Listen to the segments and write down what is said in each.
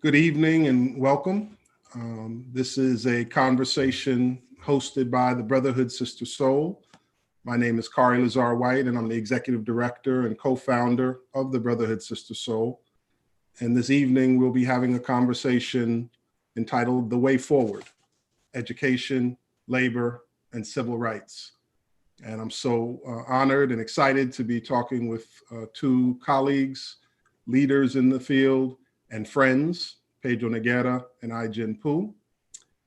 Good evening and welcome. This is a conversation hosted by the Brotherhood Sister Soul. My name is Khary Lazarre-White, and I'm the executive director and co-founder of the Brotherhood Sister Soul. And this evening, we'll be having a conversation entitled The Way Forward, Education, Labor, and Civil Rights. And I'm so honored and excited to be talking with two colleagues, leaders in the field, and friends, Pedro Noguera and Ai-jen Poo.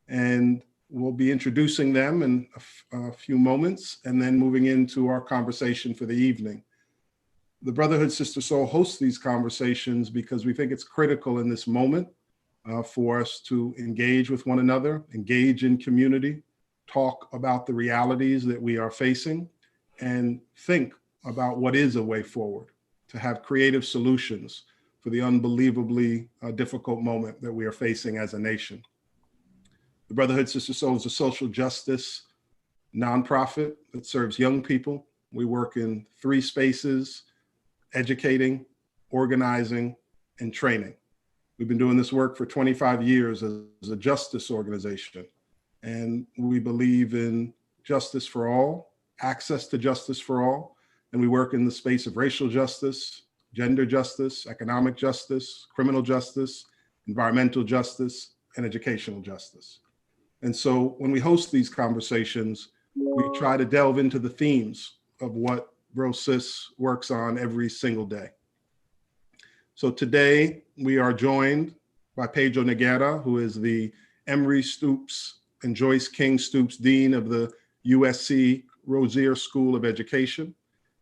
And we'll be introducing them in a few moments and then moving into our conversation for the evening. The Brotherhood Sister Soul hosts these conversations because we think it's critical in this moment for us to engage with one another, engage in community, talk about the realities that we are facing, and think about what is a way forward, to have creative solutions for the unbelievably difficult moment that we are facing as a nation. The Brotherhood Sister Soul is a social justice nonprofit that serves young people. We work in three spaces: educating, organizing, and training. We've been doing this work for 25 years as a justice organization. And we believe in justice for all, access to justice for all. And we work in the space of racial justice, gender justice, economic justice, criminal justice, environmental justice, and educational justice. And so when we host these conversations, we try to delve into the themes of what Bro Sis works on every single day. So today we are joined by Pedro Noguera, who is the Emory Stoops and Joyce King Stoops Dean of the USC Rozier School of Education.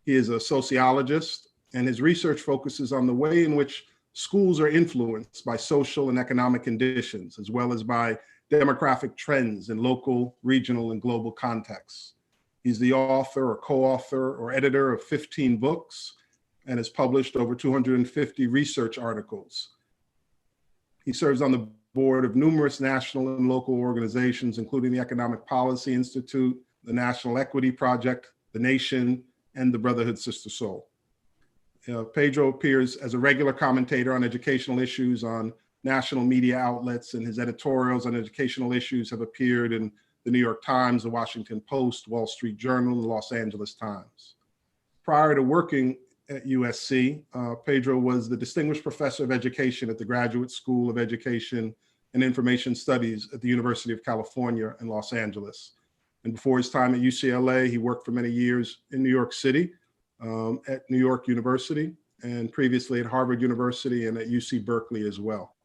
He is a sociologist, and his research focuses on the way in which schools are influenced by social and economic conditions, as well as by demographic trends in local, regional, and global contexts. He's the author or co-author or editor of 15 books and has published over 250 research articles. He serves on the board of numerous national and local organizations, including the Economic Policy Institute, the National Equity Project, the Nation, and the Brotherhood Sister Soul. Pedro appears as a regular commentator on educational issues on national media outlets, and his editorials on educational issues have appeared in the New York Times, the Washington Post, Wall Street Journal, and the Los Angeles Times. Prior to working at USC, Pedro was the Distinguished Professor of Education at the Graduate School of Education and Information Studies at the University of California in Los Angeles. And before his time at UCLA, he worked for many years in New York City, at New York University, and previously at Harvard University and at UC Berkeley as well.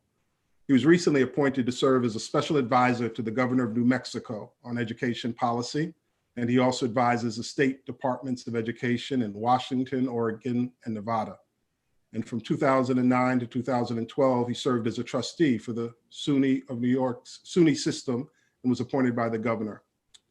He was recently appointed to serve as a special advisor to the governor of New Mexico on education policy, and he also advises the state departments of education in Washington, Oregon, and Nevada. And from 2009 to 2012, he served as a trustee for the SUNY of New York's SUNY system and was appointed by the governor.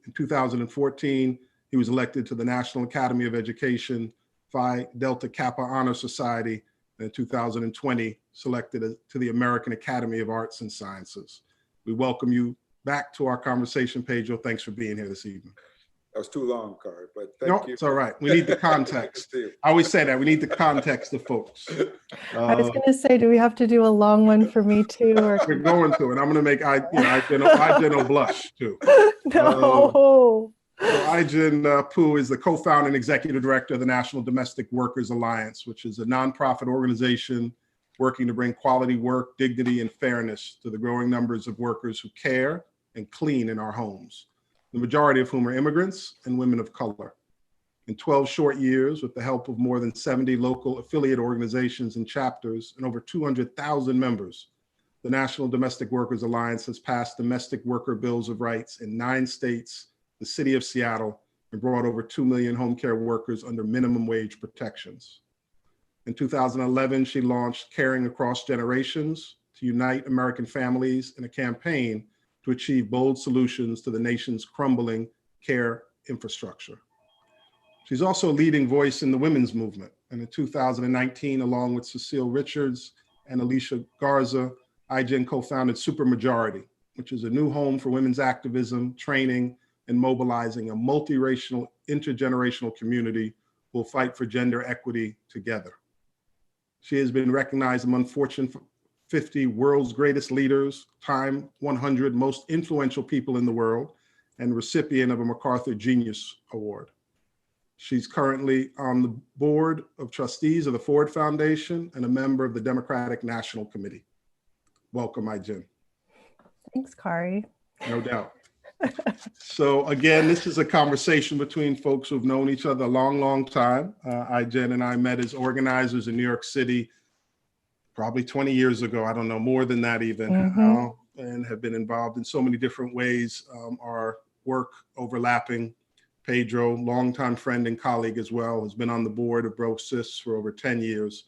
In 2014, he was elected to the National Academy of Education Phi Delta Kappa Honor Society, and in 2020, selected to the American Academy of Arts and Sciences. We welcome you back to our conversation, Pedro. Thanks for being here this evening. That was too long, Khary, but thank you. It's all right. We need the context. I always say that. We need the context of folks. I was going to say, do we have to do a long one for me too? Or... We're going to, and I'm going to make Ai-jen blush too. No. So Ai-jen Poo is the co-founder and executive director of the National Domestic Workers Alliance, which is a nonprofit organization working to bring quality work, dignity, and fairness to the growing numbers of workers who care and clean in our homes, the majority of whom are immigrants and women of color. In 12 short years, with the help of more than 70 local affiliate organizations and chapters and over 200,000 members, the National Domestic Workers Alliance has passed domestic worker bills of rights in 9 states, the city of Seattle, and brought over 2 million home care workers under minimum wage protections. In 2011, she launched Caring Across Generations to unite American families in a campaign to achieve bold solutions to the nation's crumbling care infrastructure. She's also a leading voice in the women's movement. And in 2019, along with Cecile Richards and Alicia Garza, Ai-jen co-founded Supermajority, which is a new home for women's activism, training, and mobilizing a multiracial, intergenerational community who will fight for gender equity together. She has been recognized among Fortune 50 World's Greatest Leaders, Time 100 Most Influential People in the World, and recipient of a MacArthur Genius Award. She's currently on the board of trustees of the Ford Foundation and a member of the Democratic National Committee. Welcome, Jen. Thanks, Khary. No doubt. So again, this is a conversation between folks who've known each other a long, long time. Jen and I met as organizers in New York City probably 20 years ago. I don't know, more than that even, and have been involved in so many different ways. Our work overlapping. Pedro, longtime friend and colleague as well, has been on the board of Bro Sis for over 10 years.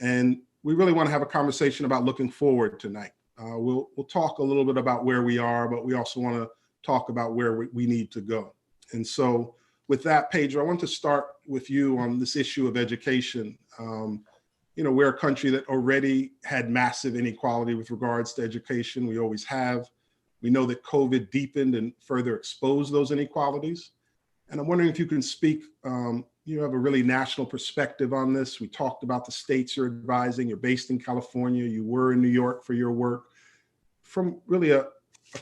And we really want to have a conversation about looking forward tonight. We'll talk a little bit about where we are, but we also want to talk about where we need to go. And so with that, Pedro, I want to start with you on this issue of education. We're a country that already had massive inequality with regards to education. We always have. We know that COVID deepened and further exposed those inequalities. And I'm wondering if you can speak, you have a really national perspective on this. We talked about the states you're advising. You're based in California. You were in New York for your work. From really a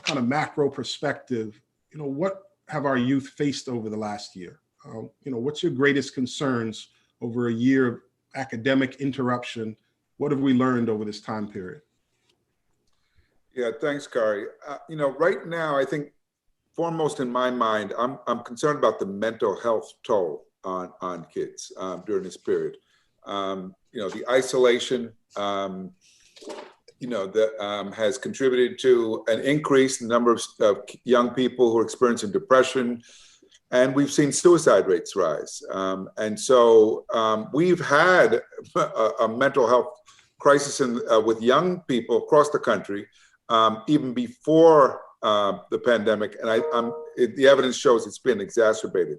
kind of macro perspective, what have our youth faced over the last year? What's your greatest concerns over a year of academic interruption? What have we learned over this time period? Yeah, thanks, Khary. Right now, I think foremost in my mind, I'm concerned about the mental health toll on kids during this period. The isolation, that has contributed to an increase in the number of young people who are experiencing depression, and we've seen suicide rates rise. And so we've had a mental health crisis with young people across the country, even before the pandemic, and the evidence shows it's been exacerbated.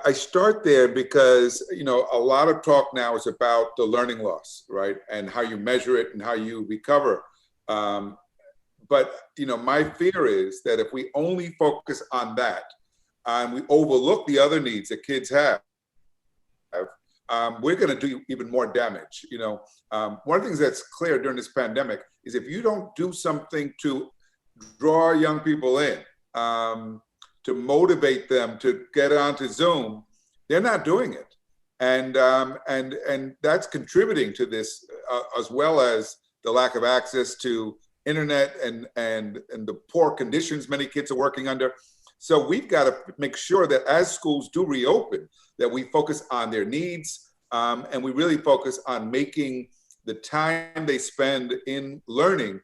I start there because, a lot of talk now is about the learning loss, right? And how you measure it and how you recover. But my fear is that if we only focus on that and we overlook the other needs that kids have, we're going to do even more damage. One of the things that's clear during this pandemic is if you don't do something to draw young people in, to motivate them to get onto Zoom, they're not doing it. And that's contributing to this, as well as the lack of access to internet and the poor conditions many kids are working under. So we've got to make sure that as schools do reopen, that we focus on their needs, and we really focus on making the time they spend in learning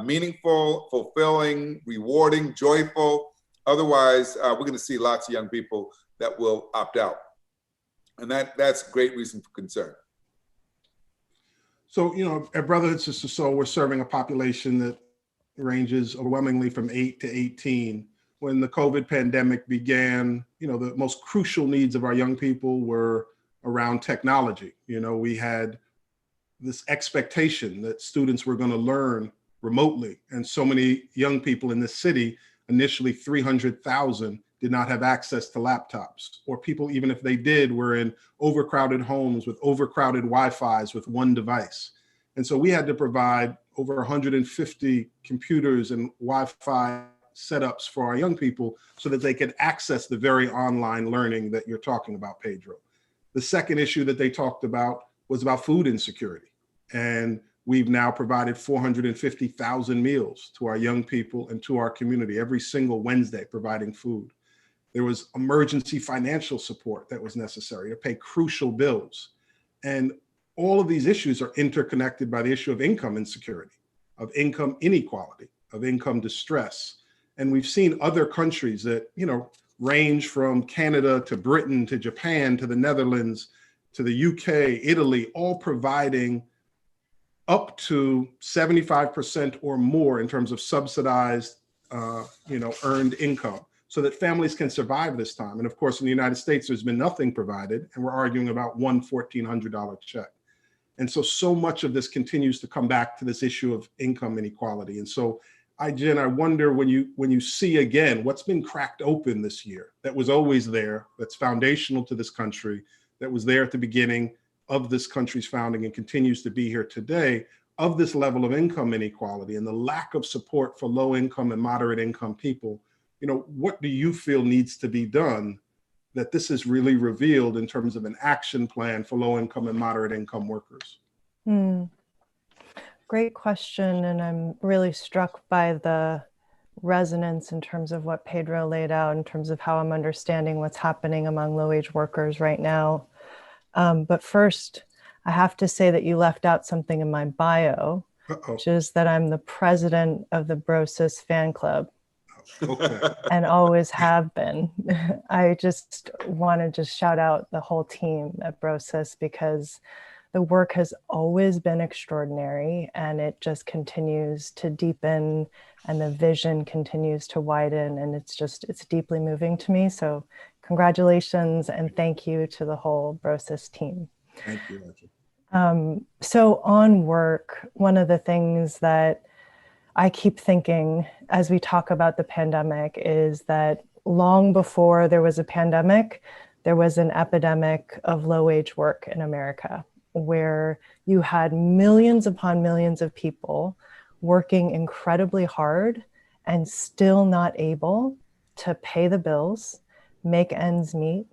meaningful, fulfilling, rewarding, joyful. Otherwise, we're going to see lots of young people that will opt out. And that's a great reason for concern. So, at Brotherhood Sister Soul, we're serving a population that ranges overwhelmingly from 8 to 18. When the COVID pandemic began, the most crucial needs of our young people were around technology. We had this expectation that students were going to learn remotely. And so many young people in this city, initially 300,000, did not have access to laptops, or people, even if they did, were in overcrowded homes with overcrowded Wi-Fi's with one device. And so we had to provide over 150 computers and Wi-Fi setups for our young people so that they could access the very online learning that you're talking about, Pedro. The second issue that they talked about was about food insecurity. And we've now provided 450,000 meals to our young people and to our community every single Wednesday, providing food. There was emergency financial support that was necessary to pay crucial bills. And all of these issues are interconnected by the issue of income insecurity, of income inequality, of income distress. And we've seen other countries that, range from Canada to Britain to Japan to the Netherlands to the UK, Italy, all providing up to 75% or more in terms of subsidized, earned income, so that families can survive this time. And of course, in the United States, there's been nothing provided, and we're arguing about one $1,400 check. And so much of this continues to come back to this issue of income inequality. And so, Jen, I wonder when you see again what's been cracked open this year that was always there, that's foundational to this country, that was there at the beginning of this country's founding and continues to be here today, of this level of income inequality and the lack of support for low income and moderate income people, what do you feel needs to be done that this is really revealed in terms of an action plan for low income and moderate income workers? Great question. And I'm really struck by the resonance in terms of what Pedro laid out in terms of how I'm understanding what's happening among low-wage workers right now. But first, I have to say that you left out something in my bio, which is that I'm the president of the Bro Sis fan club. Okay. And always have been. I just want to shout out the whole team at Bro Sis because the work has always been extraordinary and it just continues to deepen and the vision continues to widen, and it's deeply moving to me. So congratulations and thank you to the whole Bro Sis team. Thank you. So on work, one of the things that I keep thinking as we talk about the pandemic is that long before there was a pandemic, there was an epidemic of low-wage work in America, where you had millions upon millions of people working incredibly hard and still not able to pay the bills, make ends meet,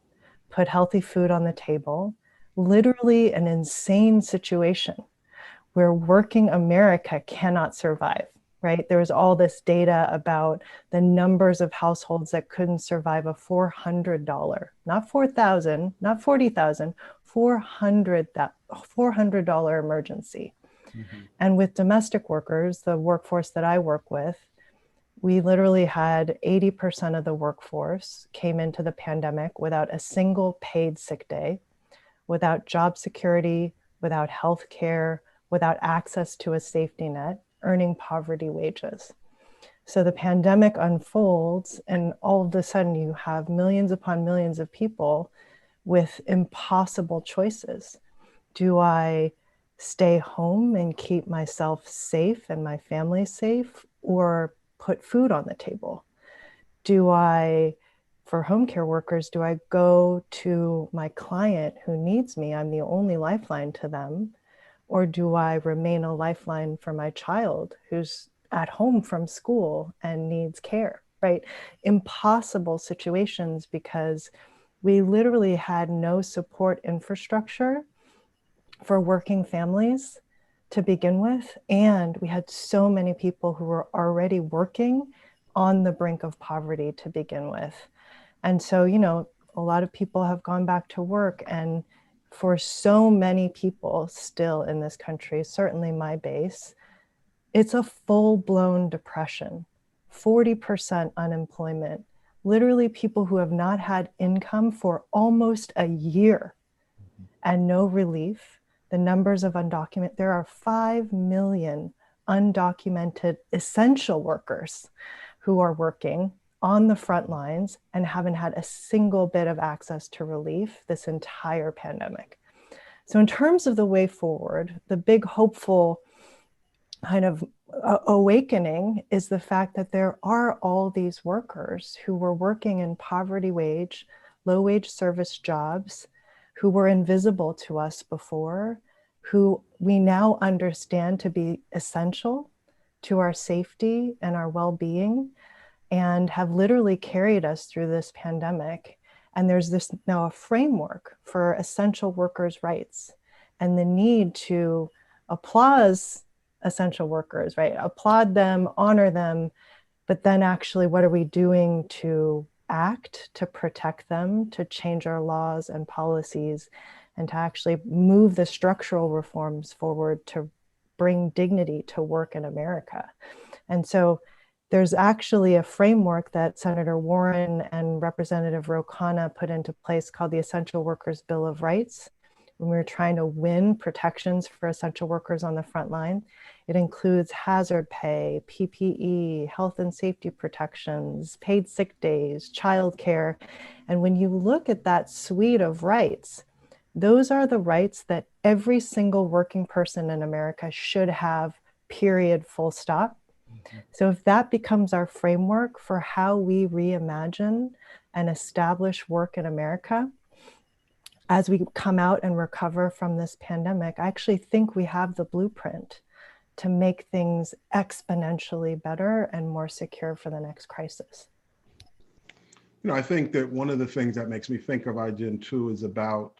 put healthy food on the table. Literally an insane situation where working America cannot survive, right? There was all this data about the numbers of households that couldn't survive a $400, not $4,000, not $40,000, $400 emergency. Mm-hmm. And with domestic workers, the workforce that I work with, we literally had 80% of the workforce came into the pandemic without a single paid sick day, without job security, without health care, without access to a safety net, earning poverty wages. So the pandemic unfolds and all of a sudden you have millions upon millions of people with impossible choices. Do I stay home and keep myself safe and my family safe, or put food on the table? For home care workers, do I go to my client who needs me? I'm the only lifeline to them. Or do I remain a lifeline for my child who's at home from school and needs care, right? Impossible situations because we literally had no support infrastructure for working families to begin with. And we had so many people who were already working on the brink of poverty to begin with. And so, a lot of people have gone back to work, and for so many people still in this country, certainly my base, it's a full-blown depression, 40% unemployment, literally people who have not had income for almost a year and no relief. The numbers of undocumented, there are 5 million undocumented essential workers who are working on the front lines and haven't had a single bit of access to relief this entire pandemic. So in terms of the way forward, the big hopeful kind of awakening is the fact that there are all these workers who were working in poverty wage, low wage service jobs, who were invisible to us before, who we now understand to be essential to our safety and our well-being, and have literally carried us through this pandemic. And there's this now a framework for essential workers' rights and the need to applaud essential workers, right? Applaud them, honor them, but then actually what are we doing to act, to protect them, to change our laws and policies, and to actually move the structural reforms forward to bring dignity to work in America. And so there's actually a framework that Senator Warren and Representative Ro Khanna put into place called the Essential Workers Bill of Rights. When we were trying to win protections for essential workers on the front line, it includes hazard pay, PPE, health and safety protections, paid sick days, childcare. And when you look at that suite of rights, those are the rights that every single working person in America should have, period, full stop. So if that becomes our framework for how we reimagine and establish work in America, as we come out and recover from this pandemic, I actually think we have the blueprint to make things exponentially better and more secure for the next crisis? I think that one of the things that makes me think of iGen too is about,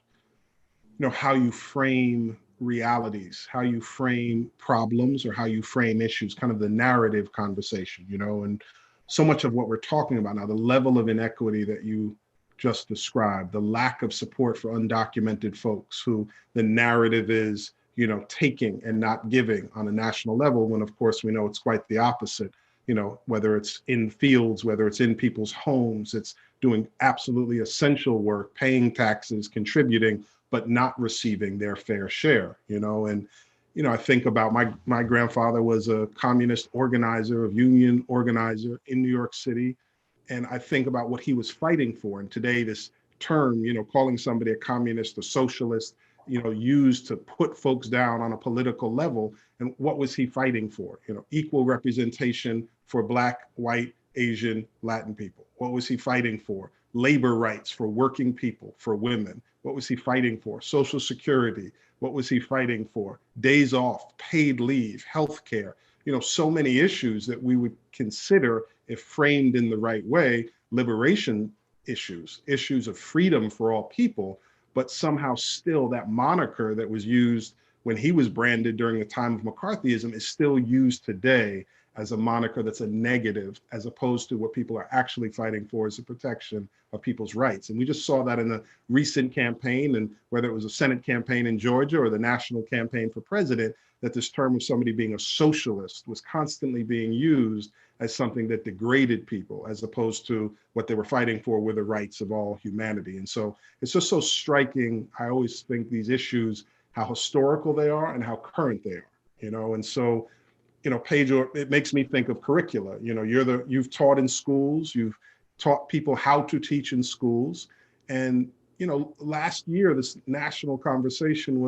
how you frame realities, how you frame problems, or how you frame issues, kind of the narrative conversation, and so much of what we're talking about now, the level of inequity that you just described, the lack of support for undocumented folks who the narrative is, taking and not giving on a national level, when of course we know it's quite the opposite. Whether it's in fields, whether it's in people's homes, it's doing absolutely essential work, paying taxes, contributing, but not receiving their fair share, and, I think about my grandfather was a communist organizer, a union organizer in New York City. And I think about what he was fighting for. And today this term, calling somebody a communist, a socialist, used to put folks down on a political level. And what was he fighting for? Equal representation for Black, white, Asian, Latin people. What was he fighting for? Labor rights for working people, for women. What was he fighting for? Social Security. What was he fighting for? Days off, paid leave, healthcare. So many issues that we would consider, if framed in the right way, liberation issues of freedom for all people, but somehow still that moniker that was used when he was branded during the time of McCarthyism is still used today as a moniker that's a negative, as opposed to what people are actually fighting for is the protection of people's rights. And we just saw that in the recent campaign, and whether it was a Senate campaign in Georgia or the national campaign for president, that this term of somebody being a socialist was constantly being used as something that degraded people, as opposed to what they were fighting for were the rights of all humanity. And so it's just so striking. I always think these issues, how historical they are and how current they are, and so, Pedro, it makes me think of curricula. You've taught in schools, you've taught people how to teach in schools. And, last year, this national conversation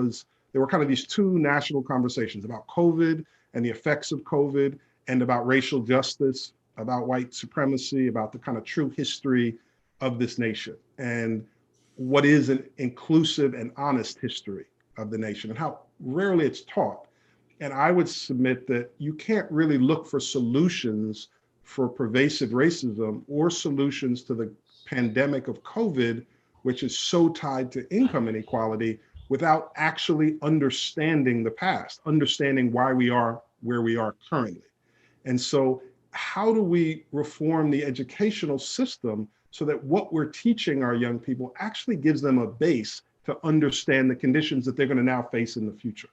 there were kind of these two national conversations about COVID and the effects of COVID, and about racial justice, about white supremacy, about the kind of true history of this nation, and what is an inclusive and honest history of the nation, and how rarely it's taught. And I would submit that you can't really look for solutions for pervasive racism or solutions to the pandemic of COVID, which is so tied to income inequality, without actually understanding the past, understanding why we are where we are currently. And so how do we reform the educational system so that what we're teaching our young people actually gives them a base to understand the conditions that they're going to now face in the future?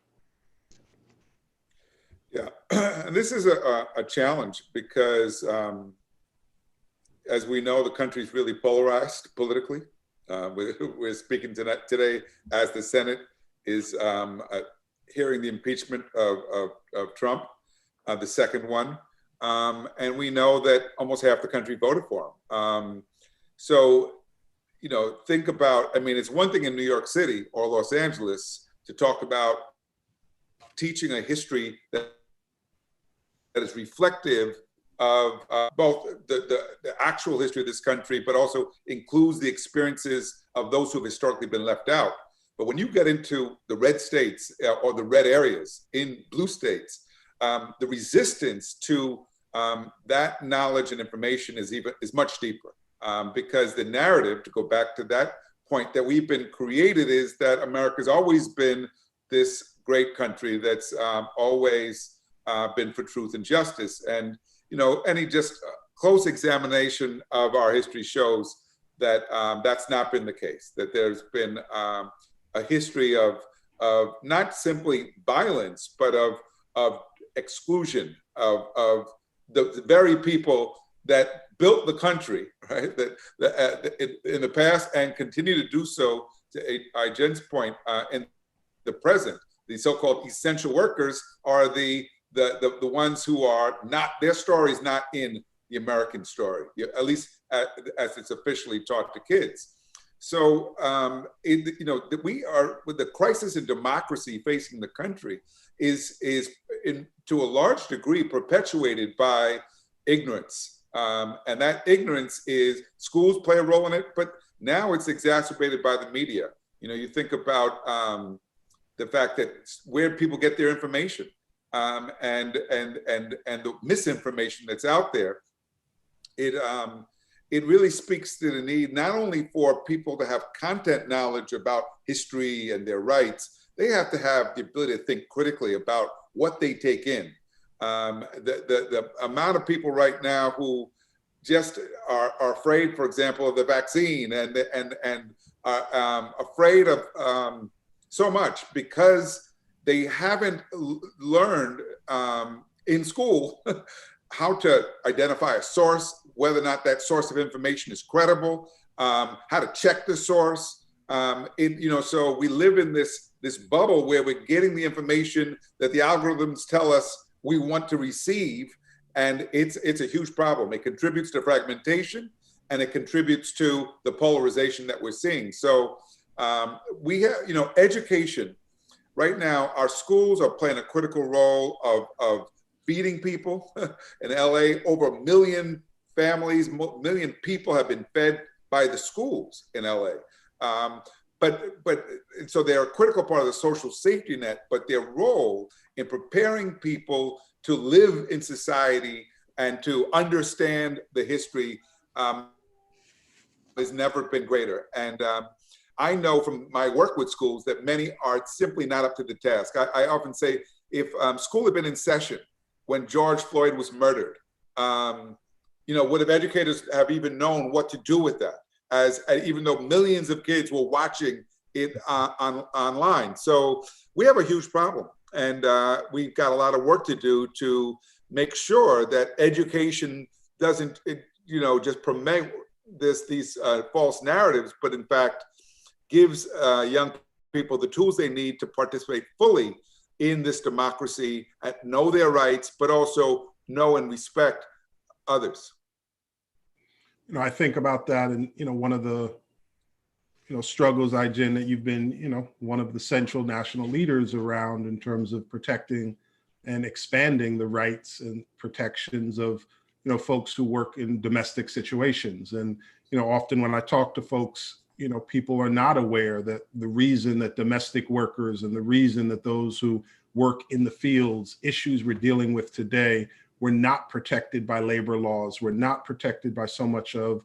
Yeah, and this is a challenge because, as we know, the country is really polarized politically. We're speaking today as the Senate is hearing the impeachment of Trump, the second one. And we know that almost half the country voted for him. So, think about, it's one thing in New York City or Los Angeles to talk about teaching a history that is reflective of both the actual history of this country, but also includes the experiences of those who have historically been left out. But when you get into the red states or the red areas in blue states, the resistance to that knowledge and information is much deeper, because the narrative, to go back to that point that we've been created, is that America's always been this great country that's always been for truth and justice. And any just close examination of our history shows that that's not been the case, that there's been a history of not simply violence, but of exclusion of the very people that built the country, right? That in the past and continue to do so, to Jen's point, in the present. The so-called essential workers are the ones who are not, their story is not in the American story, at least as it's officially taught to kids. So, we are, with the crisis in democracy facing the country, is to a large degree perpetuated by ignorance. And that ignorance is, schools play a role in it, but now it's exacerbated by the media. You think about the fact that where people get their information. and the misinformation that's out there, it really speaks to the need not only for people to have content knowledge about history and their rights, they have to have the ability to think critically about what they take in. The amount of people right now who just are afraid, for example, of the vaccine and are afraid of so much because they haven't learned in school how to identify a source, whether or not that source of information is credible, how to check the source. So we live in this bubble where we're getting the information that the algorithms tell us we want to receive, and it's a huge problem. It contributes to fragmentation, and it contributes to the polarization that we're seeing. So we have, education. Right now, our schools are playing a critical role of feeding people. In LA, over 1 million families, 1 million people have been fed by the schools in LA. So they're a critical part of the social safety net, but their role in preparing people to live in society and to understand the history has never been greater. And I know from my work with schools that many are simply not up to the task. I often say, if school had been in session when George Floyd was murdered, would have educators have even known what to do with that, even though millions of kids were watching it online. So we have a huge problem, and we've got a lot of work to do to make sure that education doesn't, just promote these false narratives, but in fact gives young people the tools they need to participate fully in this democracy, and know their rights, but also know and respect others. I think about that, and one of the struggles, Jen, that you've been one of the central national leaders around in terms of protecting and expanding the rights and protections of folks who work in domestic situations. And often when I talk to folks, people are not aware that the reason that domestic workers and the reason that those who work in the fields, issues we're dealing with today, were not protected by labor laws, were not protected by so much of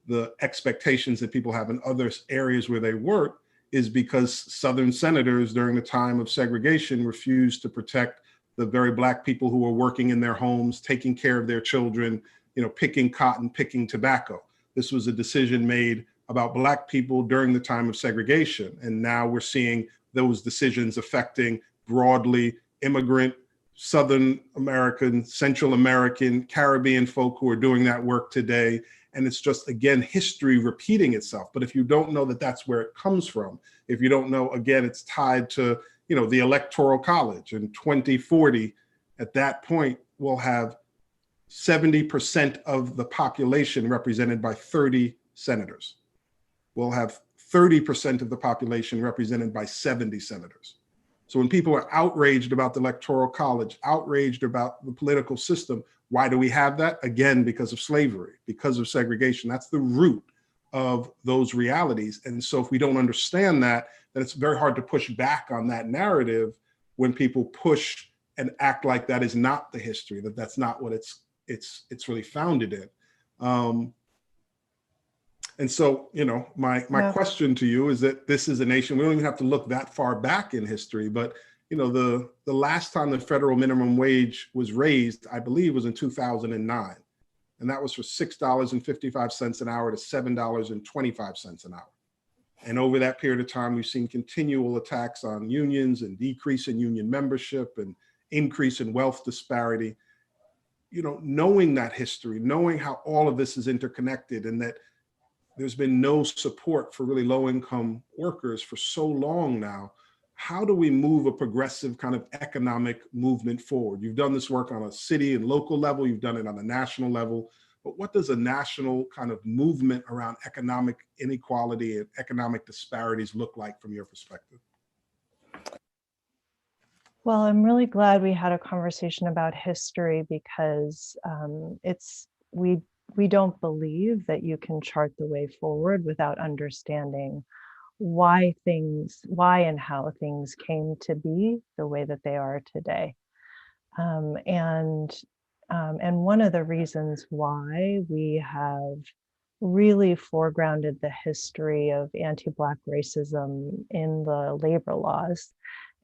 the expectations that people have in other areas where they work, is because Southern senators during the time of segregation refused to protect the very Black people who were working in their homes, taking care of their children, picking cotton, picking tobacco. This was a decision made about Black people during the time of segregation. And now we're seeing those decisions affecting broadly immigrant, Southern American, Central American, Caribbean folk who are doing that work today. And it's just, again, history repeating itself. But if you don't know that that's where it comes from, if you don't know, again, it's tied to, the Electoral College in 2040, at that point, we'll have 70% of the population represented by 30 senators. We'll have 30% of the population represented by 70 senators. So when people are outraged about the Electoral College, outraged about the political system, why do we have that? Again, because of slavery, because of segregation. That's the root of those realities. And so if we don't understand that, then it's very hard to push back on that narrative when people push and act like that is not the history, that that's not what it's really founded in. And so, my question to you is that this is a nation, we don't even have to look that far back in history, but, the last time the federal minimum wage was raised, I believe, was in 2009. And that was from $6.55 an hour to $7.25 an hour. And over that period of time, we've seen continual attacks on unions and decrease in union membership and increase in wealth disparity. Knowing that history, knowing how all of this is interconnected, and that there's been no support for really low-income workers for so long now, how do we move a progressive kind of economic movement forward? You've done this work on a city and local level, you've done it on a national level, but what does a national kind of movement around economic inequality and economic disparities look like from your perspective? Well, I'm really glad we had a conversation about history, because we don't believe that you can chart the way forward without understanding why and how things came to be the way that they are today. And one of the reasons why we have really foregrounded the history of anti-Black racism in the labor laws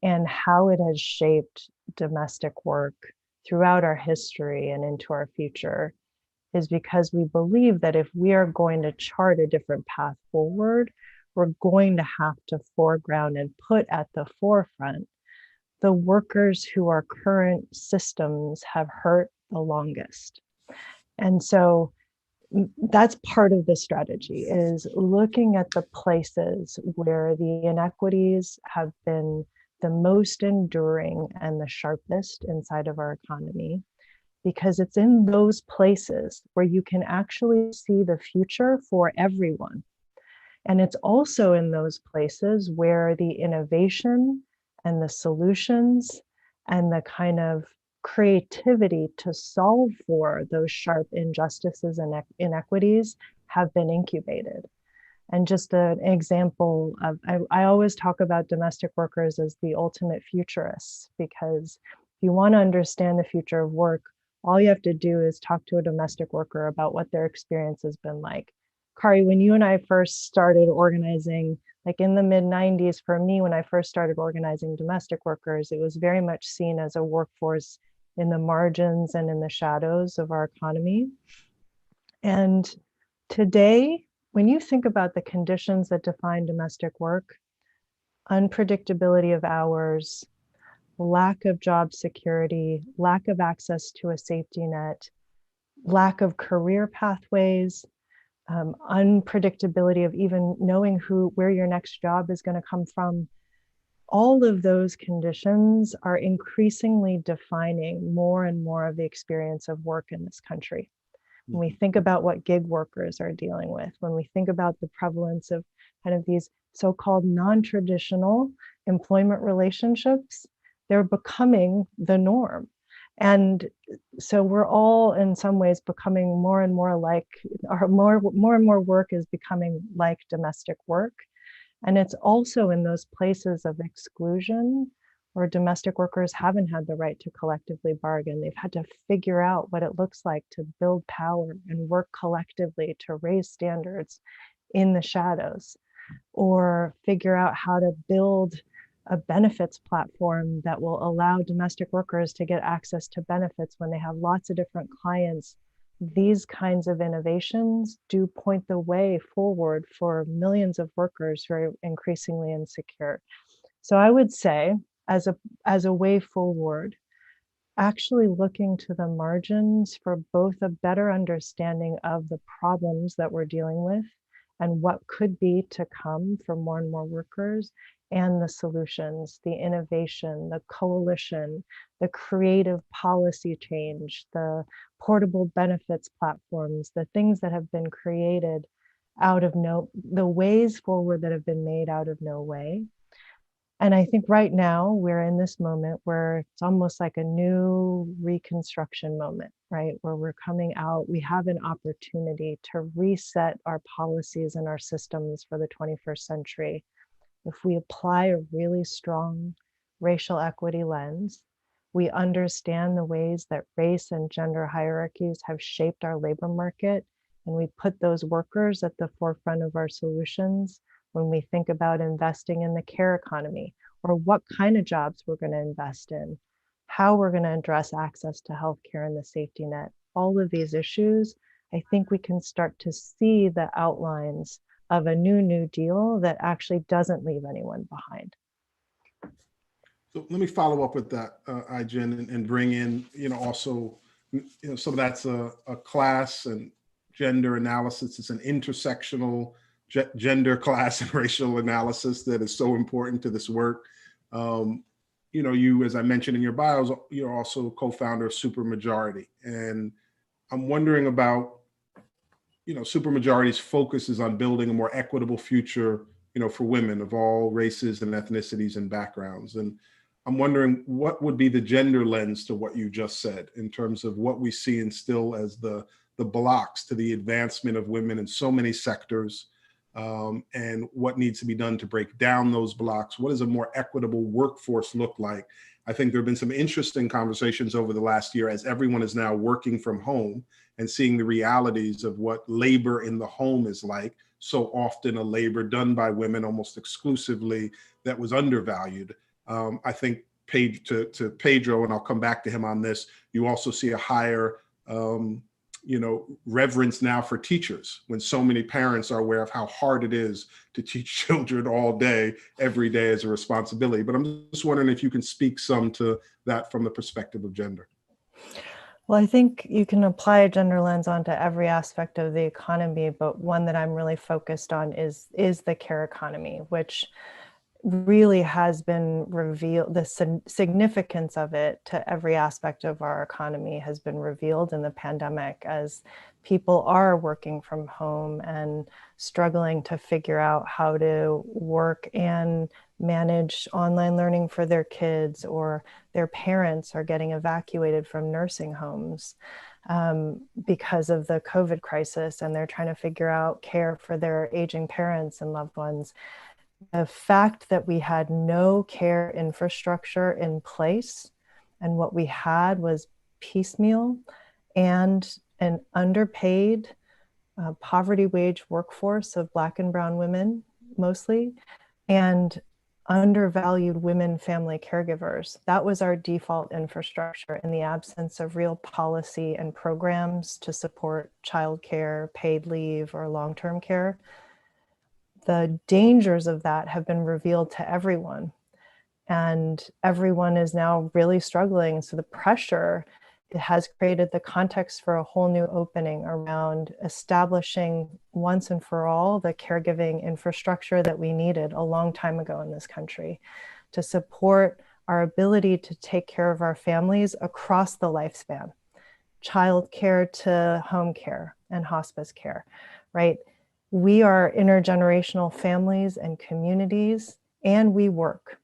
and how it has shaped domestic work throughout our history and into our future is because we believe that if we are going to chart a different path forward, we're going to have to foreground and put at the forefront the workers who our current systems have hurt the longest. And so that's part of the strategy, is looking at the places where the inequities have been the most enduring and the sharpest inside of our economy, because it's in those places where you can actually see the future for everyone. And it's also in those places where the innovation and the solutions and the kind of creativity to solve for those sharp injustices and inequities have been incubated. And just an example of, I always talk about domestic workers as the ultimate futurists, because if you want to understand the future of work, all you have to do is talk to a domestic worker about what their experience has been like. Khary, when you and I first started organizing, like in the mid 90s, for me, when I first started organizing domestic workers, it was very much seen as a workforce in the margins and in the shadows of our economy. And today, when you think about the conditions that define domestic work, unpredictability of hours, lack of job security, lack of access to a safety net, lack of career pathways, unpredictability of even knowing where your next job is going to come from, all of those conditions are increasingly defining more and more of the experience of work in this country. When we think about what gig workers are dealing with, when we think about the prevalence of kind of these so-called non-traditional employment relationships, they're becoming the norm. And so we're all in some ways becoming more and more like, or more and more work is becoming like domestic work. And it's also in those places of exclusion where domestic workers haven't had the right to collectively bargain. They've had to figure out what it looks like to build power and work collectively to raise standards in the shadows, or figure out how to build a benefits platform that will allow domestic workers to get access to benefits when they have lots of different clients. These kinds of innovations do point the way forward for millions of workers who are increasingly insecure. So I would say, as a way forward, actually looking to the margins for both a better understanding of the problems that we're dealing with and what could be to come for more and more workers, and the solutions, the innovation, the coalition, the creative policy change, the portable benefits platforms, the things that have been created the ways forward that have been made out of no way. And I think right now we're in this moment where it's almost like a new reconstruction moment, right? Where we're coming out, we have an opportunity to reset our policies and our systems for the 21st century. If we apply a really strong racial equity lens, we understand the ways that race and gender hierarchies have shaped our labor market, and we put those workers at the forefront of our solutions when we think about investing in the care economy, or what kind of jobs we're going to invest in, how we're going to address access to healthcare and the safety net. All of these issues, I think we can start to see the outlines of a new deal that actually doesn't leave anyone behind. So let me follow up with that, Ai-jen, and bring in, also, some of that's a class and gender analysis. It's an intersectional gender, class, and racial analysis that is so important to this work. You, as I mentioned in your bios, you're also co-founder of Supermajority. And I'm wondering about, Supermajority's focus is on building a more equitable future, for women of all races and ethnicities and backgrounds. And I'm wondering what would be the gender lens to what you just said in terms of what we see and still as the blocks to the advancement of women in so many sectors, and what needs to be done to break down those blocks. What does a more equitable workforce look like? I think there have been some interesting conversations over the last year as everyone is now working from home and seeing the realities of what labor in the home is like. So often a labor done by women almost exclusively that was undervalued. I think to Pedro, and I'll come back to him on this, you also see a higher reverence now for teachers when so many parents are aware of how hard it is to teach children all day, every day as a responsibility. But I'm just wondering if you can speak some to that from the perspective of gender. Well, I think you can apply a gender lens onto every aspect of the economy, but one that I'm really focused on is the care economy, which really has been revealed. The significance of it to every aspect of our economy has been revealed in the pandemic as people are working from home and struggling to figure out how to work and manage online learning for their kids, or their parents are getting evacuated from nursing homes because of the COVID crisis, and they're trying to figure out care for their aging parents and loved ones. The fact that we had no care infrastructure in place, and what we had was piecemeal and an underpaid poverty wage workforce of Black and brown women mostly, and undervalued women family caregivers. That was our default infrastructure in the absence of real policy and programs to support childcare, paid leave, or long-term care. The dangers of that have been revealed to everyone, and everyone is now really struggling. So the pressure, it has created the context for a whole new opening around establishing once and for all the caregiving infrastructure that we needed a long time ago in this country to support our ability to take care of our families across the lifespan, child care to home care and hospice care, right? We are intergenerational families and communities, and we work,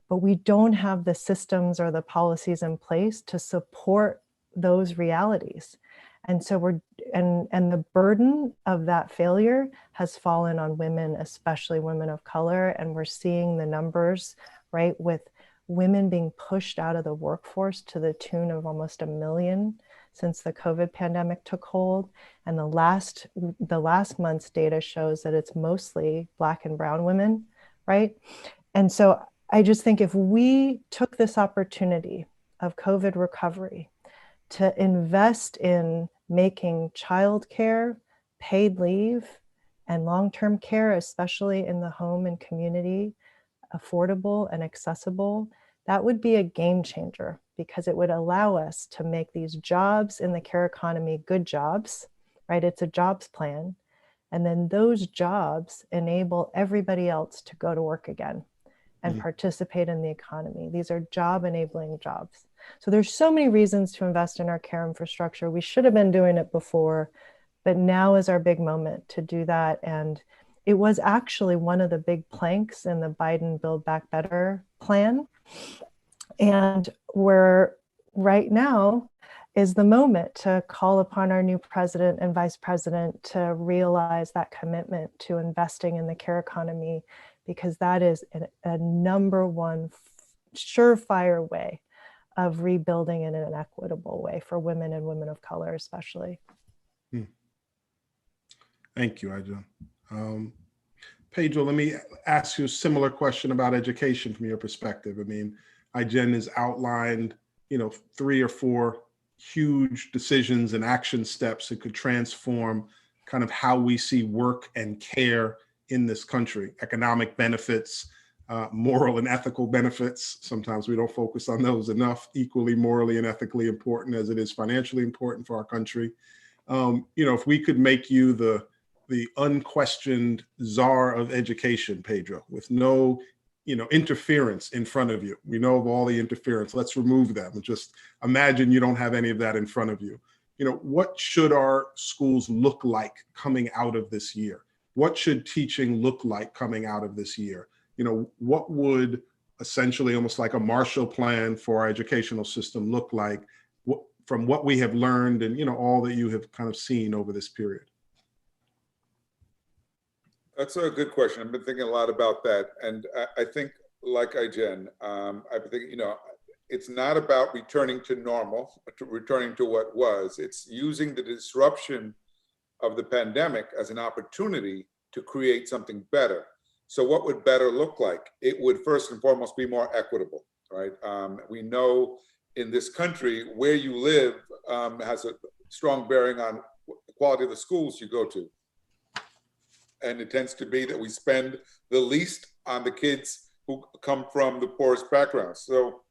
but we don't have the systems or the policies in place to support those realities. And so and the burden of that failure has fallen on women, especially women of color. And we're seeing the numbers, right, with women being pushed out of the workforce to the tune of almost 1 million since the COVID pandemic took hold. And the last month's data shows that it's mostly Black and brown women, right? And so I just think if we took this opportunity of COVID recovery to invest in making childcare, paid leave, and long-term care, especially in the home and community, affordable and accessible, that would be a game changer, because it would allow us to make these jobs in the care economy good jobs, right? It's a jobs plan. And then those jobs enable everybody else to go to work again and participate in the economy. These are job enabling jobs. So there's so many reasons to invest in our care infrastructure. We should have been doing it before, but now is our big moment to do that. And it was actually one of the big planks in the Biden Build Back Better plan. And we're right now is the moment to call upon our new president and vice president to realize that commitment to investing in the care economy, because that is a number one surefire way of rebuilding in an equitable way for women and women of color, especially. Thank you, Aja. Pedro, let me ask you a similar question about education from your perspective. I mean, Ajen has outlined, 3 or 4 huge decisions and action steps that could transform kind of how we see work and care in this country. Economic benefits, moral and ethical benefits. Sometimes we don't focus on those enough. Equally morally and ethically important as it is financially important for our country. If we could make you the unquestioned czar of education, Pedro, with no interference in front of you. We know of all the interference. Let's remove them and just imagine you don't have any of that in front of you. What should our schools look like coming out of this year? What should teaching look like coming out of this year? What would essentially almost like a Marshall Plan for our educational system look like from what we have learned and, all that you have kind of seen over this period? That's a good question. I've been thinking a lot about that. And I think, like Ijen, I've been thinking, it's not about returning to normal, returning to what was. It's using the disruption of the pandemic as an opportunity to create something better. So what would better look like? It would first and foremost be more equitable, right? We know in this country where you live has a strong bearing on the quality of the schools you go to. And it tends to be that we spend the least on the kids who come from the poorest backgrounds. So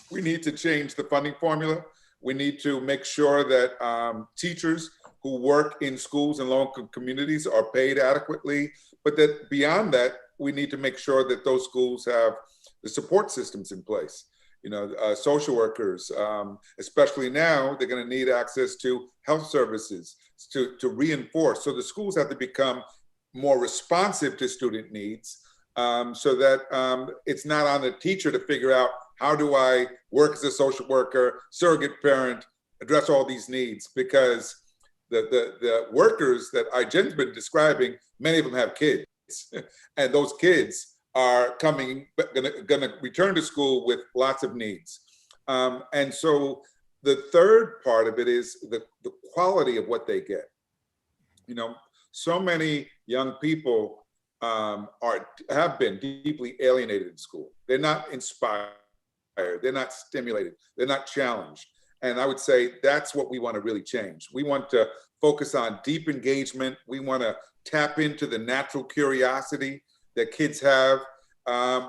we need to change the funding formula. We need to make sure that teachers who work in schools in low-income communities are paid adequately, but that beyond that, we need to make sure that those schools have the support systems in place. Social workers, especially now, they're going to need access to health services to reinforce. So the schools have to become more responsive to student needs, so that it's not on the teacher to figure out, how do I work as a social worker, surrogate parent, address all these needs? Because the workers that Jen's been describing, many of them have kids, and those kids are gonna return to school with lots of needs. And so the third part of it is the quality of what they get. So many young people have been deeply alienated in school. They're not inspired, they're not stimulated, they're not challenged. And I would say that's what we want to really change. We want to focus on deep engagement. We want to tap into the natural curiosity that kids have.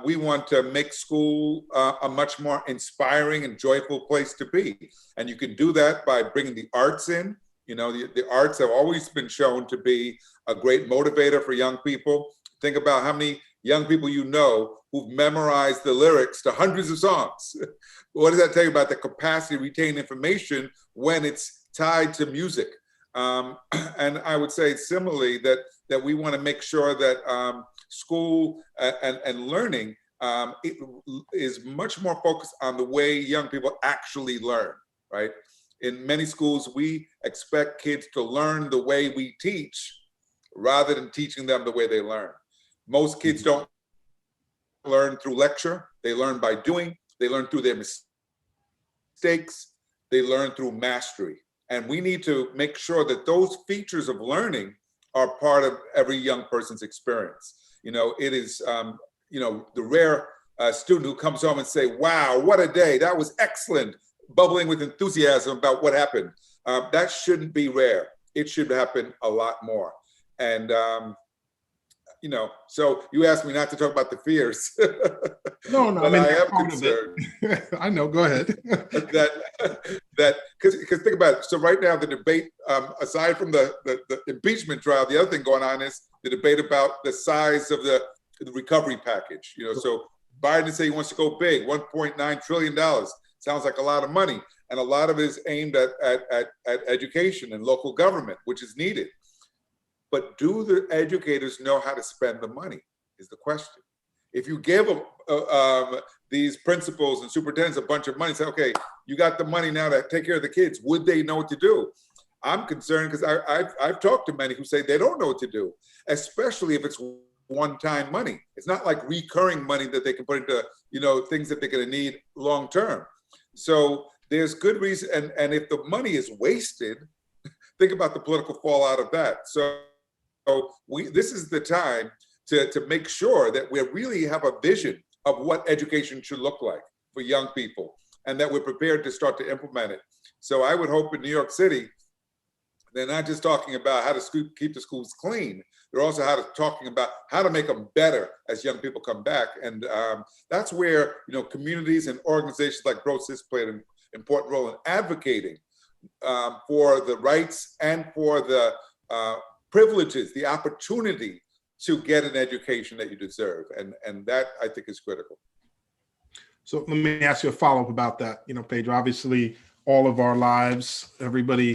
We want to make school a much more inspiring and joyful place to be. And you can do that by bringing the arts in. The arts have always been shown to be a great motivator for young people. Think about how many young people who've memorized the lyrics to hundreds of songs. What does that tell you about the capacity to retain information when it's tied to music? And I would say similarly that we want to make sure that school and learning is much more focused on the way young people actually learn, right? In many schools, we expect kids to learn the way we teach rather than teaching them the way they learn. Most kids don't learn through lecture. They learn by doing. They learn through their mistakes. They learn through mastery. And we need to make sure that those features of learning are part of every young person's experience. It is, the rare student who comes home and say, wow, what a day, that was excellent, bubbling with enthusiasm about what happened. That shouldn't be rare. It should happen a lot more. And, so you asked me not to talk about the fears. No, but I am concerned. I know, go ahead. Because think about it. So right now, the debate, aside from the impeachment trial, the other thing going on is the debate about the size of the recovery package. So Biden said he wants to go big, $1.9 trillion. Sounds like a lot of money. And a lot of it is aimed at education and local government, which is needed. But do the educators know how to spend the money is the question. If you give these principals and superintendents a bunch of money, say, okay, you got the money now to take care of the kids, would they know what to do? I'm concerned because I've talked to many who say they don't know what to do, especially if it's one-time money. It's not like recurring money that they can put into things that they're going to need long-term. So there's good reason, and if the money is wasted, think about the political fallout of that. So this is the time to make sure that we really have a vision of what education should look like for young people, and that we're prepared to start to implement it. So I would hope in New York City, they're not just talking about how to keep the schools clean, they're also talking about how to make them better as young people come back. And that's where communities and organizations like Bro Sis play an important role in advocating for the rights and for the privileges, the opportunity to get an education that you deserve. And that, I think, is critical. So let me ask you a follow-up about that. Pedro, obviously all of our lives, everybody,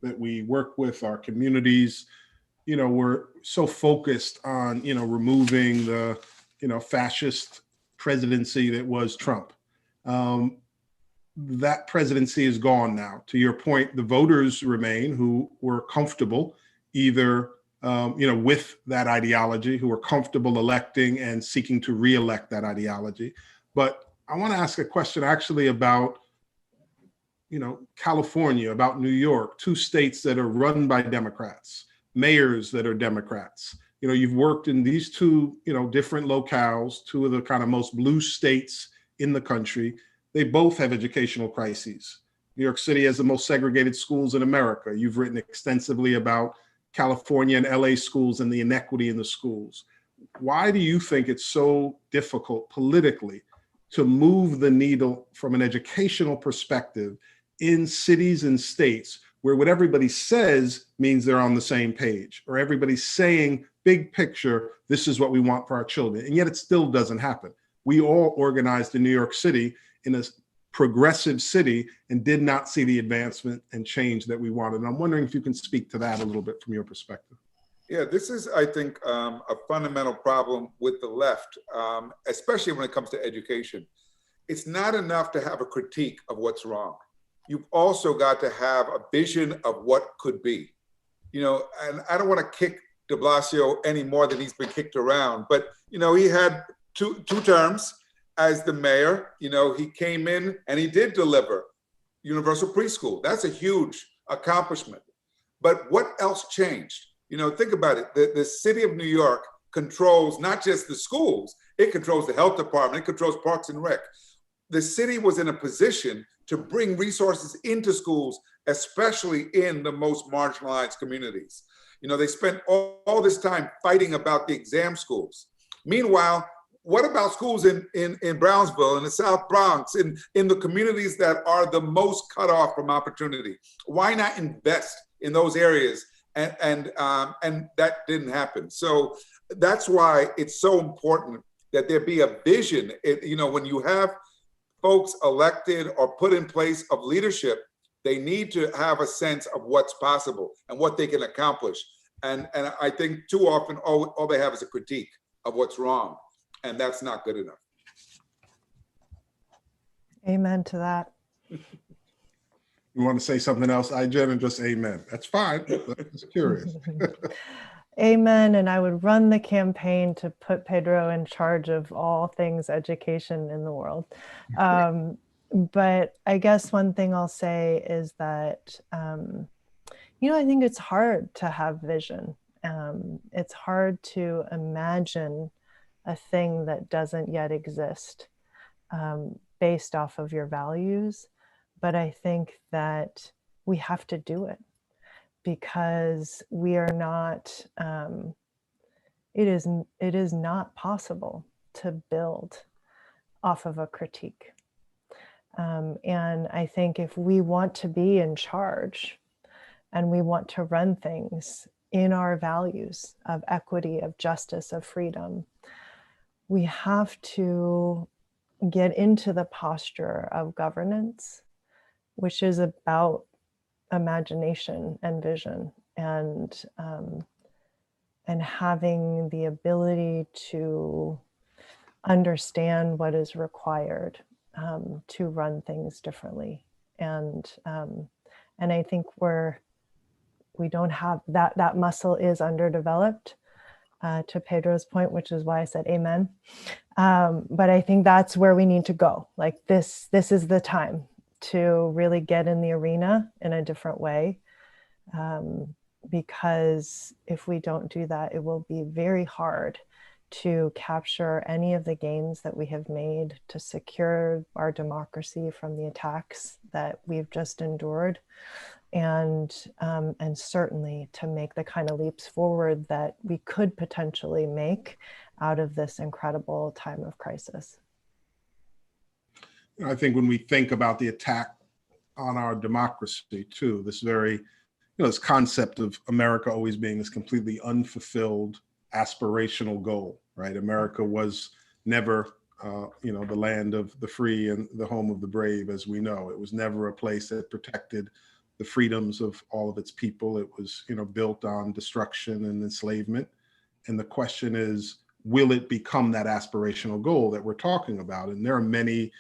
that we work with, our communities, we're so focused on, removing the, fascist presidency that was Trump. That presidency is gone now. To your point, the voters remain who were comfortable either with that ideology, who are comfortable electing and seeking to re-elect that ideology. But I want to ask a question actually about, California, about New York, two states that are run by Democrats, mayors that are Democrats. You've worked in these two, different locales, two of the kind of most blue states in the country. They both have educational crises. New York City has the most segregated schools in America. You've written extensively about California and LA schools and the inequity in the schools. Why do you think it's so difficult politically to move the needle from an educational perspective in cities and states where what everybody says means they're on the same page, or everybody's saying big picture, this is what we want for our children, and yet it still doesn't happen? We all organized in New York City, in a progressive city, and did not see the advancement and change that we wanted. And I'm wondering if you can speak to that a little bit from your perspective. Yeah, this is, I think, a fundamental problem with the left, especially when it comes to education. It's not enough to have a critique of what's wrong. You've also got to have a vision of what could be. And I don't want to kick de Blasio any more than he's been kicked around, but, he had two terms as the mayor. He came in and he did deliver universal preschool. That's a huge accomplishment. But what else changed? Think about it. The city of New York controls not just the schools, it controls the health department, it controls Parks and Rec. The city was in a position to bring resources into schools, especially in the most marginalized communities. They spent all this time fighting about the exam schools. Meanwhile, what about schools in Brownsville, in the South Bronx, in the communities that are the most cut off from opportunity? Why not invest in those areas? And that didn't happen. So that's why it's so important that there be a vision. When you have folks elected or put in place of leadership, they need to have a sense of what's possible and what they can accomplish. And I think too often all they have is a critique of what's wrong, and that's not good enough. Amen to that. You want to say something else, Jen, and just amen? That's fine. I'm just curious. Amen. And I would run the campaign to put Pedro in charge of all things education in the world. But I guess one thing I'll say is that, I think it's hard to have vision. It's hard to imagine a thing that doesn't yet exist based off of your values. But I think that we have to do it because we are not, it is not possible to build off of a critique. And I think if we want to be in charge and we want to run things in our values of equity, of justice, of freedom, we have to get into the posture of governance, which is about imagination and vision and having the ability to understand what is required to run things differently. And I think we don't have that muscle is underdeveloped, to Pedro's point, which is why I said amen. But I think that's where we need to go. Like this is the time to really get in the arena in a different way. Because if we don't do that, it will be very hard to capture any of the gains that we have made to secure our democracy from the attacks that we've just endured, and certainly to make the kind of leaps forward that we could potentially make out of this incredible time of crisis. I think when we think about the attack on our democracy too, this concept of America always being this completely unfulfilled aspirational goal, right? America was never, the land of the free and the home of the brave, as we know. It was never a place that protected the freedoms of all of its people. It was, built on destruction and enslavement. And the question is, will it become that aspirational goal that we're talking about? And there are many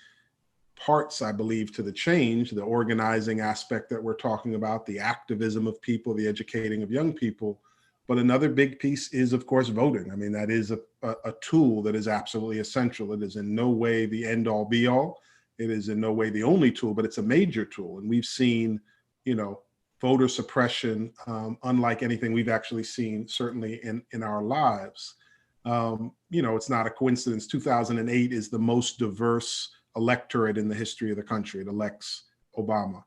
parts, I believe, to the change, the organizing aspect that we're talking about, the activism of people, the educating of young people. But another big piece is, of course, voting. I mean, that is a tool that is absolutely essential. It is in no way the end all be all. It is in no way the only tool, but it's a major tool. And we've seen, voter suppression, unlike anything we've actually seen, certainly in our lives. It's not a coincidence. 2008 is the most diverse electorate in the history of the country. It elects Obama.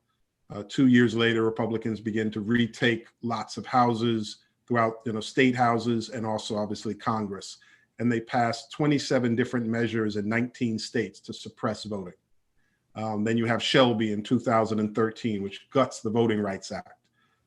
2 years later, Republicans begin to retake lots of houses throughout, state houses and also obviously Congress. And they passed 27 different measures in 19 states to suppress voting. Then you have Shelby in 2013, which guts the Voting Rights Act.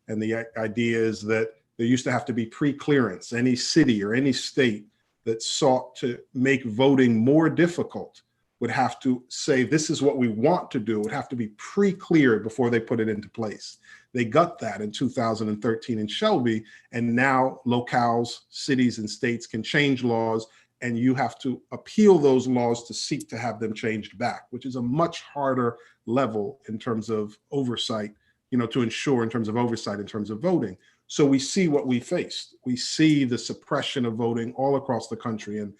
And the idea is that there used to have to be pre-clearance. Any city or any state that sought to make voting more difficult would have to say, this is what we want to do. It would have to be pre-cleared before they put it into place. They got that in 2013 in Shelby, and now locales, cities and states can change laws, and you have to appeal those laws to seek to have them changed back, which is a much harder level in terms of oversight, to ensure in terms of oversight, in terms of voting. So we see what we faced. We see the suppression of voting all across the country. And,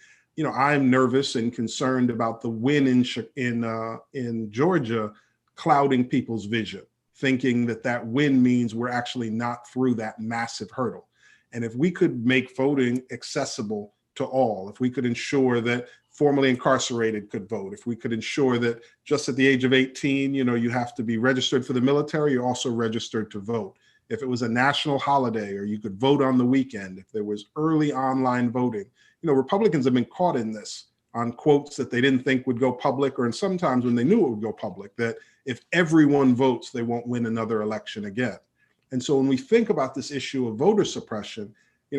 I'm nervous and concerned about the win in Georgia clouding people's vision, thinking that win means we're actually not through that massive hurdle. And if we could make voting accessible to all, if we could ensure that formerly incarcerated could vote, if we could ensure that just at the age of 18, you have to be registered for the military, you're also registered to vote. If it was a national holiday or you could vote on the weekend, if there was early online voting, Republicans have been caught in this on quotes that they didn't think would go public, or sometimes when they knew it would go public, that if everyone votes, they won't win another election again. And so when we think about this issue of voter suppression,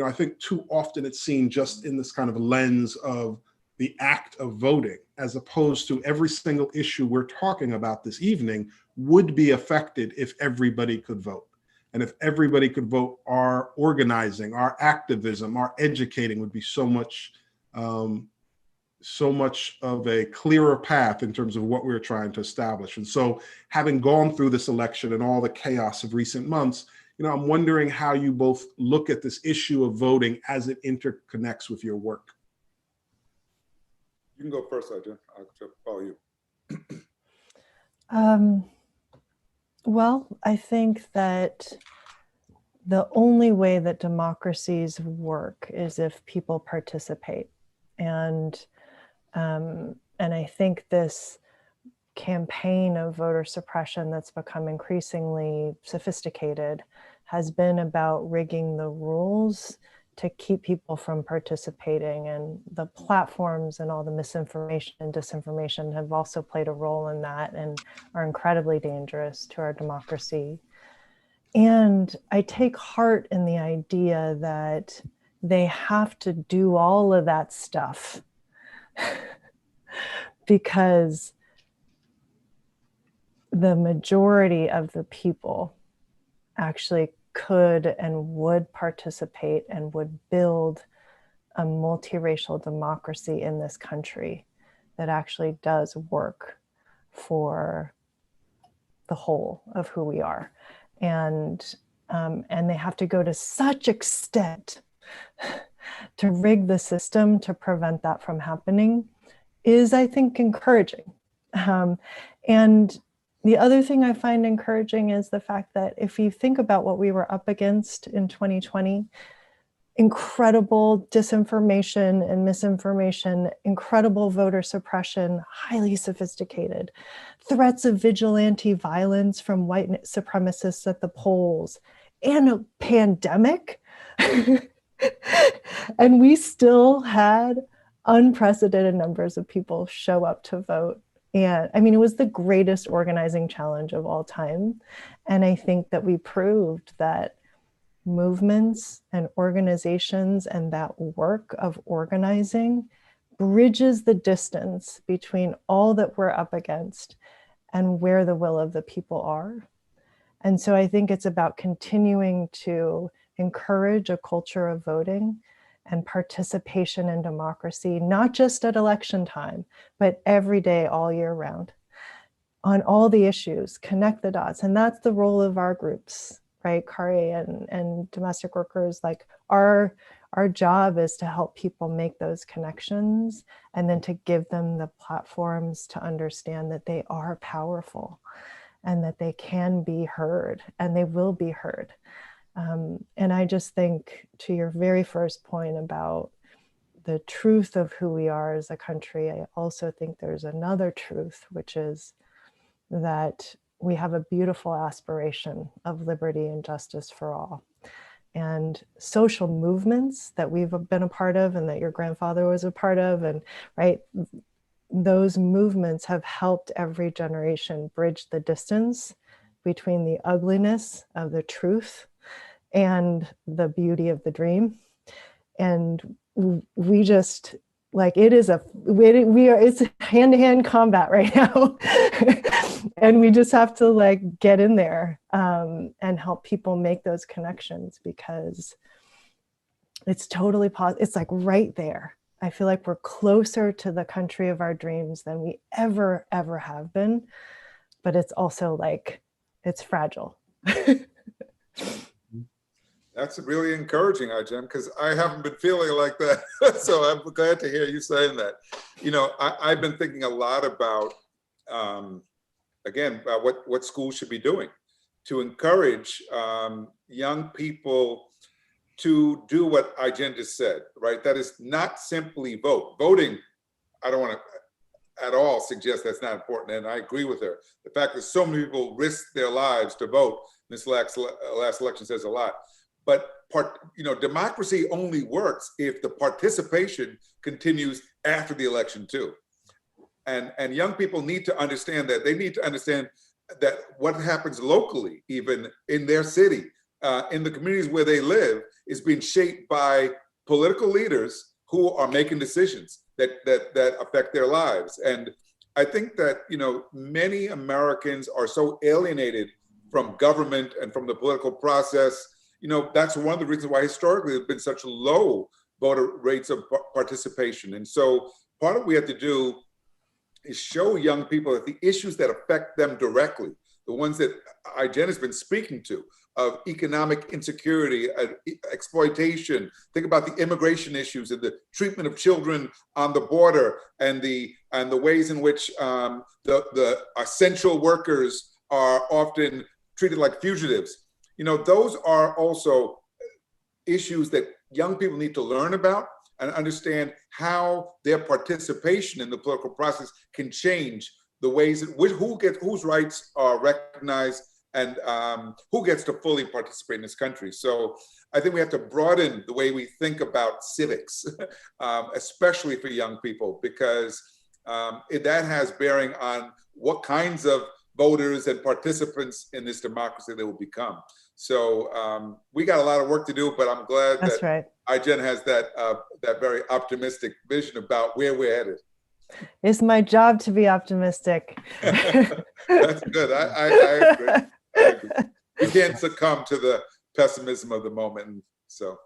I think too often it's seen just in this kind of lens of the act of voting, as opposed to every single issue we're talking about this evening would be affected if everybody could vote. And if everybody could vote, our organizing, our activism, our educating would be so much of a clearer path in terms of what we're trying to establish. And so having gone through this election and all the chaos of recent months, I'm wondering how you both look at this issue of voting as it interconnects with your work. You can go first, Ajay. I'll follow you. Well, I think that the only way that democracies work is if people participate. And I think this campaign of voter suppression that's become increasingly sophisticated has been about rigging the rules to keep people from participating. And the platforms and all the misinformation and disinformation have also played a role in that and are incredibly dangerous to our democracy. And I take heart in the idea that they have to do all of that stuff because the majority of the people actually could and would participate and would build a multiracial democracy in this country that actually does work for the whole of who we are. And they have to go to such extent to rig the system to prevent that from happening is, I think, encouraging. And the other thing I find encouraging is the fact that if you think about what we were up against in 2020, incredible disinformation and misinformation, incredible voter suppression, highly sophisticated, threats of vigilante violence from white supremacists at the polls, and a pandemic. And we still had unprecedented numbers of people show up to vote. And I mean, it was the greatest organizing challenge of all time. And I think that we proved that movements and organizations and that work of organizing bridges the distance between all that we're up against and where the will of the people are. And so I think it's about continuing to encourage a culture of voting and participation in democracy, not just at election time, but every day, all year round, on all the issues, connect the dots. And that's the role of our groups, right? Khary and domestic workers, like our job is to help people make those connections, and then to give them the platforms to understand that they are powerful and that they can be heard and they will be heard. And I just think, to your very first point about the truth of who we are as a country, I also think there's another truth, which is that we have a beautiful aspiration of liberty and justice for all. And social movements that we've been a part of and that your grandfather was a part of, and right, those movements have helped every generation bridge the distance between the ugliness of the truth and the beauty of the dream. And we just, like, it is it's hand-to-hand combat right now. And we just have to like get in there and help people make those connections, because it's totally possible. It's like right there. I feel like we're closer to the country of our dreams than we ever have been, but it's also like, it's fragile. That's really encouraging, Ajahn, because I haven't been feeling like that. So I'm glad to hear you saying that. You know, I've been thinking a lot about, again, about what schools should be doing to encourage young people to do what Ajahn just said, right? That is not simply vote. Voting, I don't want to at all suggest that's not important, and I agree with her. The fact that so many people risk their lives to vote this last election says a lot. But democracy only works if the participation continues after the election too. And young people need to understand that. They need to understand that what happens locally, even in their city, in the communities where they live, is being shaped by political leaders who are making decisions that affect their lives. And I think that, many Americans are so alienated from government and from the political process. That's one of the reasons why historically there have been such low voter rates of participation. And so part of what we have to do is show young people that the issues that affect them directly, the ones that Ajahn has been speaking to, of economic insecurity, exploitation, think about the immigration issues and the treatment of children on the border, and the ways in which the essential workers are often treated like fugitives. Those are also issues that young people need to learn about and understand how their participation in the political process can change the ways in which whose rights are recognized and who gets to fully participate in this country. So I think we have to broaden the way we think about civics, especially for young people, because that has bearing on what kinds of voters and participants in this democracy they will become. So we got a lot of work to do, but I'm glad that right. Ajahn has that very optimistic vision about where we're headed. It's my job to be optimistic. That's good. I agree. We can't succumb to the pessimism of the moment. So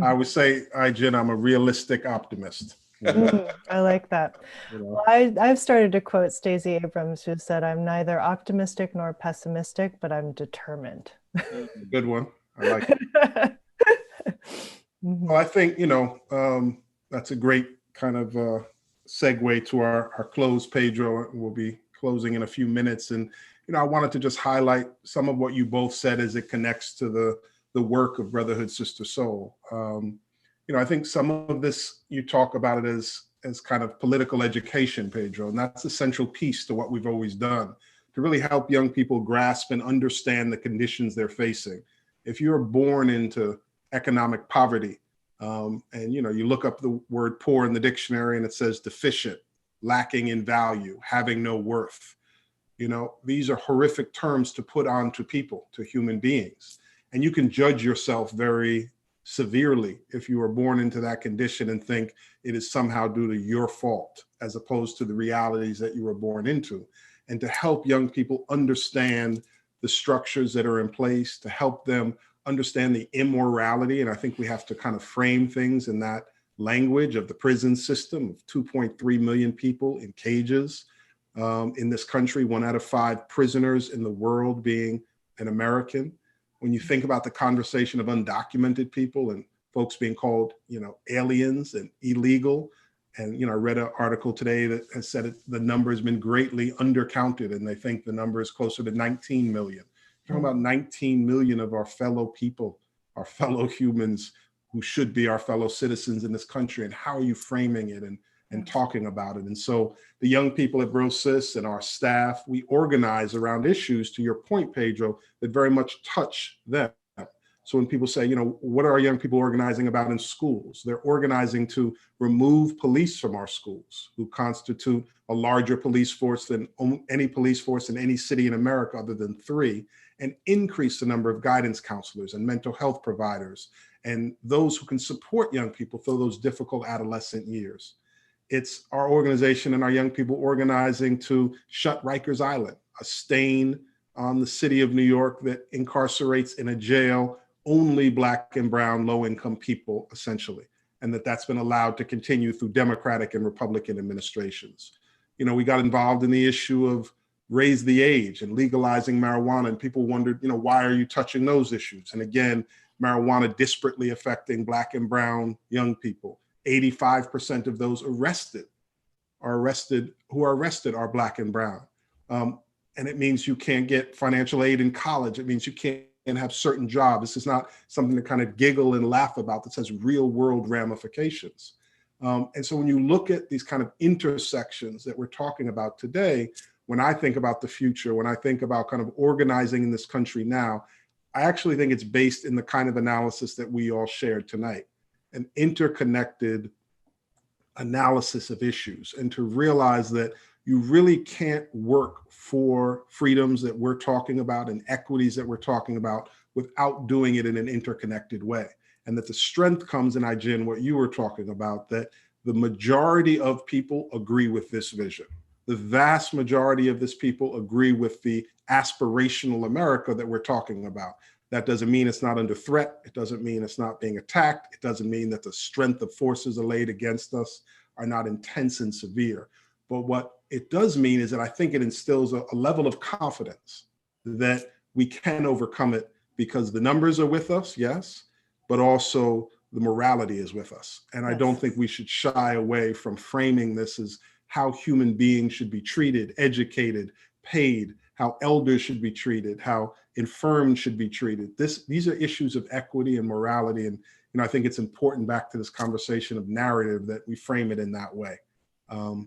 I would say, Ajahn, I'm a realistic optimist. I like that. Well, I've started to quote Stacey Abrams, who said, "I'm neither optimistic nor pessimistic, but I'm determined." Good one. I like it. Well, I think, that's a great kind of segue to our close, Pedro. We'll be closing in a few minutes. And, I wanted to just highlight some of what you both said as it connects to the work of Brotherhood Sister Soul. I think some of this, you talk about it as kind of political education, Pedro, and that's a central piece to what we've always done, to really help young people grasp and understand the conditions they're facing. If you're born into economic poverty, and you look up the word poor in the dictionary and it says deficient, lacking in value, having no worth. These are horrific terms to put onto people, to human beings. And you can judge yourself very severely if you were born into that condition and think it is somehow due to your fault, as opposed to the realities that you were born into. And to help young people understand the structures that are in place, to help them understand the immorality. And I think we have to kind of frame things in that language of the prison system of 2.3 million people in cages in this country, 1 out of 5 prisoners in the world being an American. When you think about the conversation of undocumented people and folks being called, aliens and illegal. And, I read an article today that has said the number has been greatly undercounted, and they think the number is closer to 19 million. We're talking about 19 million of our fellow people, our fellow humans who should be our fellow citizens in this country. And how are you framing it and talking about it? And so the young people at Bro Sis and our staff, we organize around issues, to your point, Pedro, that very much touch them. So when people say, what are our young people organizing about in schools? They're organizing to remove police from our schools, who constitute a larger police force than any police force in any city in America other than 3, and increase the number of guidance counselors and mental health providers and those who can support young people through those difficult adolescent years. It's our organization and our young people organizing to shut Rikers Island, a stain on the city of New York that incarcerates in a jail only Black and brown low-income people, essentially, and that's been allowed to continue through Democratic and Republican administrations. We got involved in the issue of raise the age and legalizing marijuana, and people wondered, why are you touching those issues? And again, marijuana disparately affecting Black and brown young people. 85% of those who are arrested are Black and brown. And it means you can't get financial aid in college. It means you can't have certain jobs. This is not something to kind of giggle and laugh about. This has real world ramifications. And so when you look at these kind of intersections that we're talking about today, when I think about the future, when I think about kind of organizing in this country now, I actually think it's based in the kind of analysis that we all shared tonight, an interconnected analysis of issues, and to realize that you really can't work for freedoms that we're talking about and equities that we're talking about without doing it in an interconnected way. And that the strength comes in, Ajin, what you were talking about, that the majority of people agree with this vision. The vast majority of this people agree with the aspirational America that we're talking about. That doesn't mean it's not under threat. It doesn't mean it's not being attacked. It doesn't mean that the strength of forces arrayed against us are not intense and severe. But what it does mean is that I think it instills a level of confidence that we can overcome it, because the numbers are with us, yes, but also the morality is with us. And I don't think we should shy away from framing this as how human beings should be treated, educated, paid, how elders should be treated, how infirmed should be treated. These are issues of equity and morality. And I think it's important, back to this conversation of narrative, that we frame it in that way.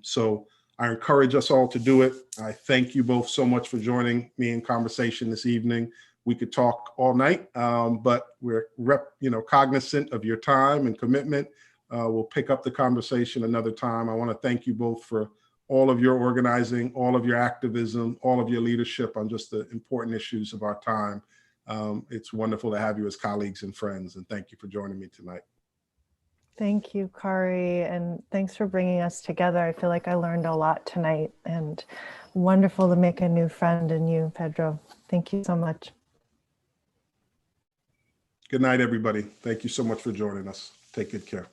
So I encourage us all to do it. I thank you both so much for joining me in conversation this evening. We could talk all night, but we're cognizant of your time and commitment. We'll pick up the conversation another time. I want to thank you both for all of your organizing, all of your activism, all of your leadership on just the important issues of our time. It's wonderful to have you as colleagues and friends, and thank you for joining me tonight. Thank you, Khary, and thanks for bringing us together. I feel like I learned a lot tonight, and wonderful to make a new friend in you, Pedro. Thank you so much. Good night, everybody. Thank you so much for joining us. Take good care.